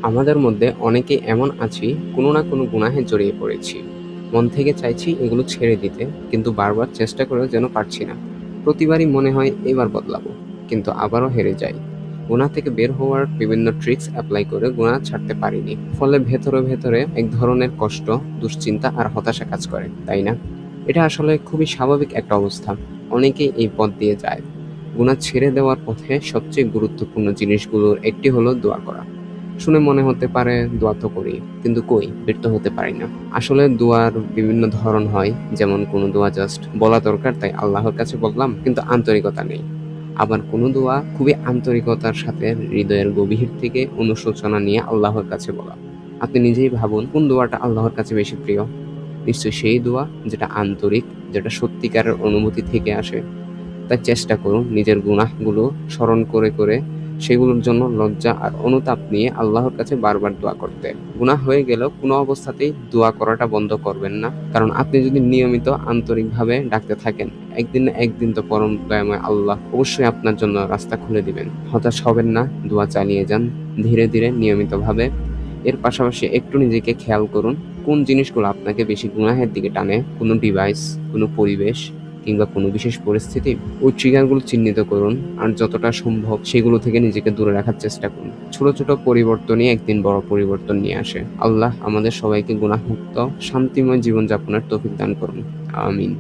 আমাদের মধ্যে অনেকে এমন আছি, কোনো না কোনো গুনাহে জড়িয়ে পড়েছি। মন থেকে চাইছি এগুলো ছেড়ে দিতে, কিন্তু বারবার চেষ্টা করেও যেন পারছি না। প্রতিবারই মনে হয় এবার বদলাবো, কিন্তু আবারও হেরে যাই। গুনাহ থেকে বের হওয়ার বিভিন্ন ট্রিক্স অ্যাপ্লাই করে গুনাহ ছাড়তে পারিনি। ফলে ভেতরে ভেতরে এক ধরনের কষ্ট, দুশ্চিন্তা আর হতাশা কাজ করে, তাই না? এটা আসলে খুবই স্বাভাবিক একটা অবস্থা। অনেকেই এই পথ দিয়ে যায়। গুনাহ ছেড়ে দেওয়ার পথে সবচেয়ে গুরুত্বপূর্ণ জিনিসগুলোর একটি হলো দোয়া করা। শুনে মনে হতে পারে দোয়া তো করি, কিন্তু কই বের তো হতে পারি না। আসলে দোয়ার বিভিন্ন ধরন হয়, যেমন কোনো দোয়া জাস্ট বলা দরকার তাই আল্লাহর কাছে বললাম, কিন্তু আন্তরিকতা নেই। আবার কোনো দোয়া খুবই আন্তরিকতার সাথে হৃদয়ের গভীর থেকে অনুশোচনা নিয়ে আল্লাহর কাছে বলা। আপনি নিজেই ভাবুন কোন দোয়াটা আল্লাহর কাছে বেশি প্রিয়। নিশ্চয়ই সেই দোয়া যেটা আন্তরিক, যেটা সত্যিকারের অনুভূতি থেকে আসে। তাই চেষ্টা করুন নিজের গুনাহগুলো স্মরণ করে করে সেগুলোর জন্য লজ্জা আর অনুতাপ নিয়ে আল্লাহর কাছে বারবার দোয়া করতে। গুনাহ হয়ে গেলেও কোনো অবস্থাতেই দোয়া করাটা বন্ধ করবেন না, কারণ আপনি যদি নিয়মিত আন্তরিকভাবে ডাকতে থাকেন, একদিন না একদিন তো পরম দয়াময় আল্লাহ অবশ্যই আপনার জন্য রাস্তা খুলে দিবেন। হতাশ হবেন না, দোয়া চালিয়ে যান ধীরে ধীরে নিয়মিতভাবে। এর পাশাপাশি একটু নিজেকে খেয়াল করুন কোন জিনিসগুলো আপনাকে বেশি গুনাহের দিকে টানে। কোনো ডিভাইস, কোনো পরিবেশ কিংবা কোনো বিশেষ পরিস্থিতি, ওই ট্রিগারগুলো চিহ্নিত করুন। আর যতটা সম্ভব সেগুলো থেকে নিজেকে দূরে রাখার চেষ্টা করুন। ছোট ছোট পরিবর্তনই একদিন বড় পরিবর্তন নিয়ে আসে। আল্লাহ আমাদের সবাইকে গুনাহমুক্ত শান্তিময় জীবনযাপনের তৌফিক দান করুন। আমিন।